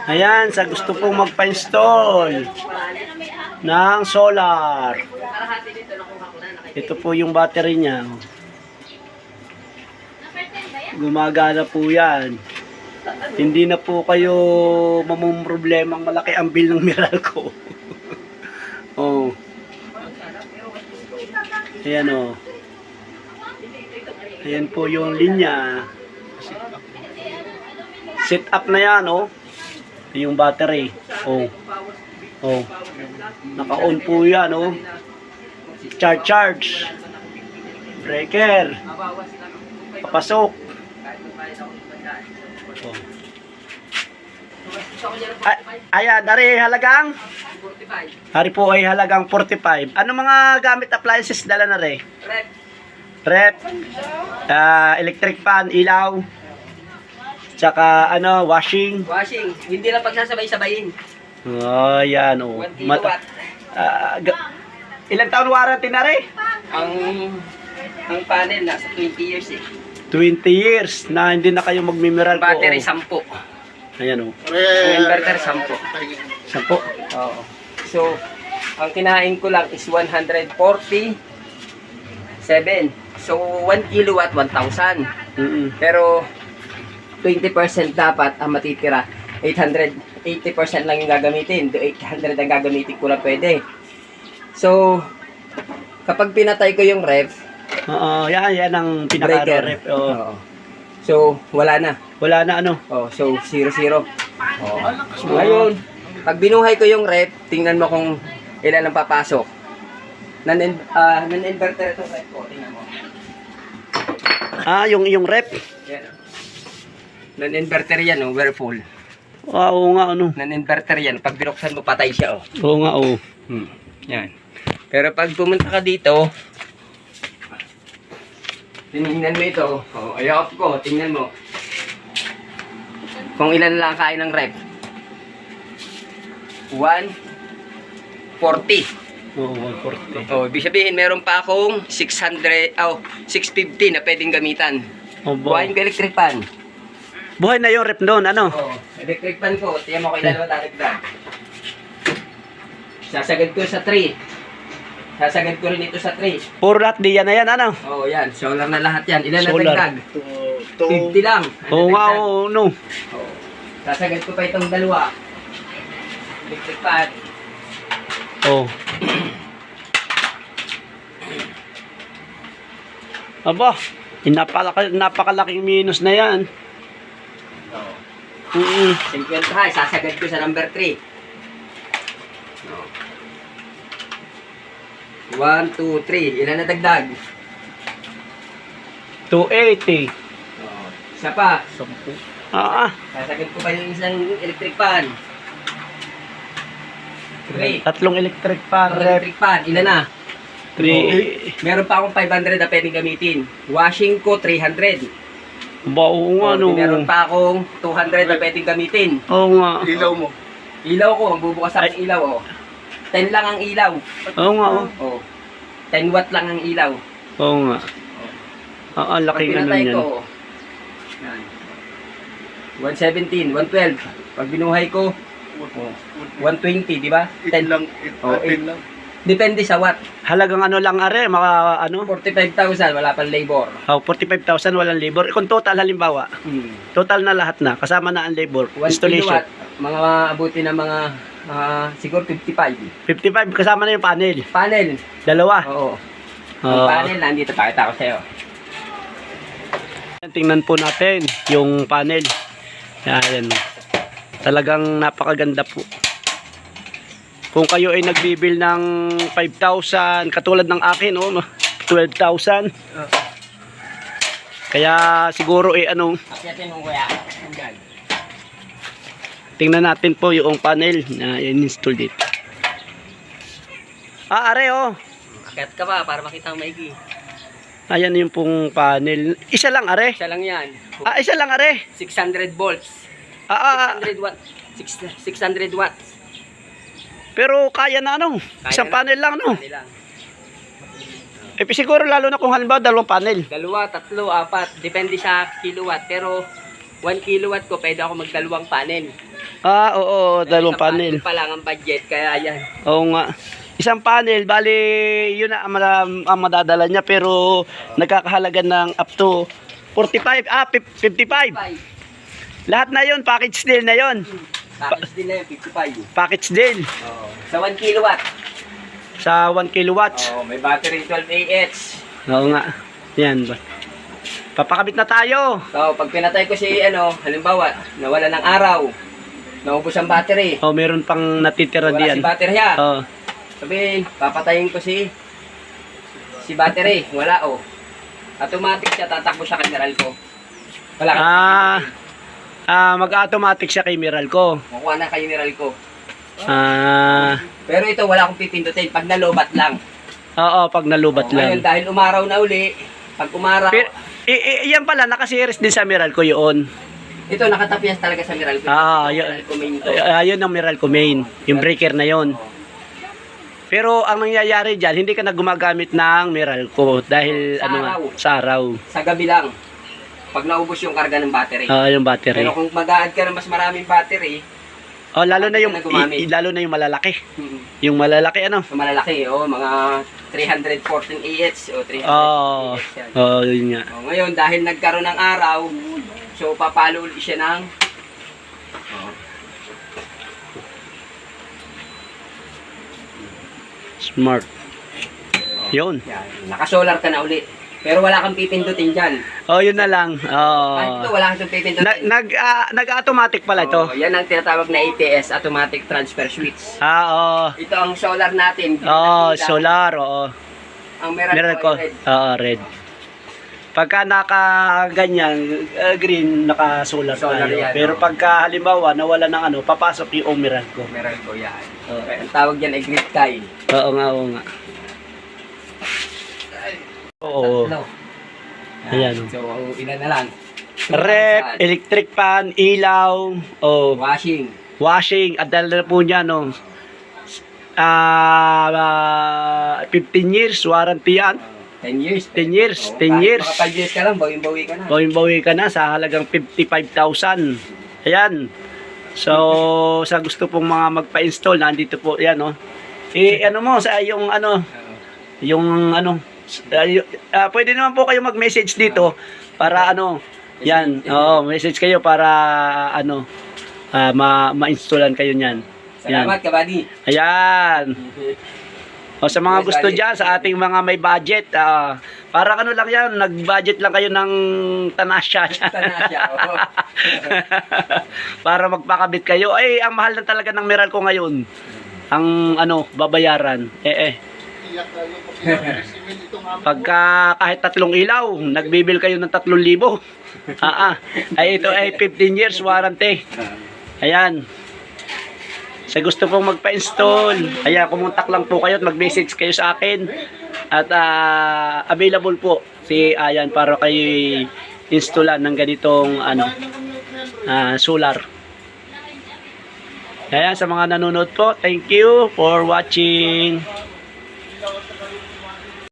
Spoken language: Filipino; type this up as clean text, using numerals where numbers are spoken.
Ayan, sa gusto pong magpa-install ng solar. Ito po yung battery niya. Gumagana po yan. Hindi na po kayo mamumroblemang malaki ang bill ng Meralco. Oh. Ayan o. Ayan po yung linya. Set up na yan o. Yung battery. Oh. Oh. Naka-on po yan oh. Charge. Breaker. Papasok. Oh. Ayan, dari halagang? Hari po ay halagang 45. Ano mga gamit appliances dala na re? Rep. Electric fan, ilaw. Tsaka ano, washing. Hindi lang pagsasabay-sabayin. Oh, yan oh. 1 kilowatt. Ilang taon warranty na rin? Ang panel nasa 20 years eh. 20 years na hindi na kayo magmimiral ko. Battery Oh. 10. Ayan oh. Ang inverter 10. 10. Oo. So, ang kinain ko lang is 147. So, 1 kilowatt, 1,000. Pero, 20% dapat ang matitira. 80% lang yung gagamitin. 800 ang gagamitin ko lang pwede. So, kapag pinatay ko yung ref, Oo, yan ang pinaka-rep. Oh. oo. So, wala na. Wala na ano. Oh, so 0-0. Oh. Ngayon, pag binuhay ko yung ref, tingnan mo kung ilan ang papasok. Non-inverter itong ref ko. Tingnan mo. Yung rep. Yan. Non-inverter yan, oh, we're full. Oo nga ano. Non-inverter yan. Pag binuksan mo, patay siya, oh. Oo nga oh. Yan. Pero pag pumunta ka dito, tinignan mo ito. Oh, ayaw ko, tingnan mo. Kung ilan lang kain ng rep. 140. Oo, 140. Oh, ibig sabihin meron pa akong 650 na pwedeng gamitan. Buhayin ko electric fan. Buhay na yung rep doon, ano? Oh, electric fan ko, tiyan mo kailan matadagdag. Sasagad ko sa 3. Sasagad ko rin ito sa 3. Puro lahat di yan na yan, ano? Oh, yan. Solar na lahat yan. Ilan na Solar. dagdag? 50 lang. Oo nga, oo, no. Oh. Sasagad ko pa itong dalawa. Electric fan. Oh. Aba, napakalaking minus na yan. Oh. 50 ha. Sasagad ko sa number 3. 1, 2, 3. Ilan na dagdag? 280. Oh. Isa pa. Sasagad ko pa yung isang electric fan. 3. Tatlong electric fan, rep. Electric fan. Ilan na? 3. Meron pa akong 500 na pwedeng gamitin. Washing ko 300. Ba, oo nga, no. Meron pa akong 200 na pwedeng gamitin. Oo nga. Ilaw mo. Ilaw ko, magbubukas ako ng ilaw, oh. 10 lang ang ilaw. Oo nga, oh. Oh. 10 watt lang ang ilaw. Oo nga. Ang laking ano pinatay yan. ko, yan. 117, 112. Pag binuhay ko, 120, di ba? 10 lang. Oh, 10 lang. Depende sa watt. Halagang ano lang are, mga ano? 45,000, wala pang labor. 45,000 walang labor. Kung total halimbawa, total na lahat na, kasama na ang labor, 1 installation. kilowatt, mga abuti na mga siguro 55. 55 kasama na yung panel. Panel. Dalawa. Oo. Ang panel, nandito, pakita ko sa'yo. Tingnan po natin yung panel. Ayan. Talagang napakaganda po. Kung kayo ay nagbibil ng 5,000, katulad ng akin, 12,000. Kaya siguro ano, Akyatin mo kuya. Hanggang. tingnan natin po yung panel na in-install dito. Are Akyat ka ba para makita ang maigi? Ayan yung pong panel. Isa lang are. Isa lang yan. Isa lang are. 600 volts. 600 watts. 600 watts. Pero kaya na ano. Isang panel lang no. Siguro lalo na kung halimbawa dalawang panel. 2, 3, 4. Depende sa kilowatt. Pero 1 kilowatt ko pwede ako magdalawang panel. Oo, dalawang panel. Pa lang ang budget, kaya yan. Oo nga. Isang panel, bali, yun na ang madadala niya, pero nagkakahalaga ng up to 55, 55. Lahat na yun, package deal na yun. Package din na yun, 55. Package deal. Oo. Sa 1 kilowatt. Sa 1 kilowatts. Oo, may battery 12 Ah. Oo nga. Yan ba. Papakabit na tayo. So, pag pinatay ko si, halimbawa, nawala ng araw, naubos ang battery. Oh, meron pang natitira Wala diyan. si battery ha. Oh. Sabihin, papatayin ko si battery. Wala oh. Automatic siya, tatakbo siya kay Meralco. Wala ka. Mag-automatic siya kay Meralco. Kukuha na kay Meralco. Pero ito, wala akong pipindutin. Pag nalobat lang. Oo, pag nalubat Ngayon, lang. dahil umaraw na uli, pag umaraw, Pero, yan pala, nakasiris din sa Meralco yun. ito, nakatapias talaga sa Meralco. Yun. Meralco main to. Yun ang Meralco main. Yung breaker na yun. Pero ang nangyayari dyan, hindi ka na gumagamit ng Meralco dahil Sa araw. sa araw. Sa gabi lang. Pag naubos yung karga ng battery. Yung battery. Pero kung mag-a-add ka ng mas maraming battery, Lalo na yung gumamit. lalo na yung malalaki. Yung malalaki ano? so malalaki, mga 314 Ah o 300 Oo. AH yan. Yun nga. Ngayon, dahil nagkaroon ng araw, so papalo ulit siya ng Smart. Yun. yan, naka-solar ka na uli. Pero wala kang pipindutin dyan. Yun na lang. Kahit ito, wala kang pipindutin. Nag-automatic pala ito. Yan ang tinatawag na ATS, Automatic Transfer Switch. Oo. Ito ang solar natin. Solar, oo. Ang Meralco. red. Red. Pagka naka-ganyan, green, naka-solar Solar tayo. yan, Pero pagka halimbawa, nawala ng papasok yung Meralco. Meralco yan. Oo. Ang tawag dyan ay grid tie. Oo nga. Oo. Tatlo. Ayan. So, ilan na lang? Rep, electric fan, ilaw, Washing. at dahil na po niya, 15 years, warranty yan. 10 years. 10 years, Oo, 10 kahit years. Mga 5 years ka lang, bawing-bawi ka na. Bawi ka na sa halagang 55,000. Ayan. So, sa gusto pong mga magpa-install, nandito po, yan, sa pwede naman po kayo mag-message dito para yan, message kayo para ma-installan kayo niyan. Salamat, kabady. Ayan. Sa mga gusto dyan, sa ating mga may budget, parang lang yan, nag-budget lang kayo ng Tanasya. Tanasya, oo. Para magpakabit kayo. Ang mahal na talaga ng Meralco ngayon. Ang babayaran. Pagka kahit 3 ilaw, nagbibil kayo ng 3,000. Ito ay 15 years warranty. Ayan. Sa gusto pong magpa-install, kumontak lang po kayo at mag-message kayo sa akin. At available po si Ayan para kayo installan ng ganitong solar. Ayan, sa mga nanonood po, thank you for watching.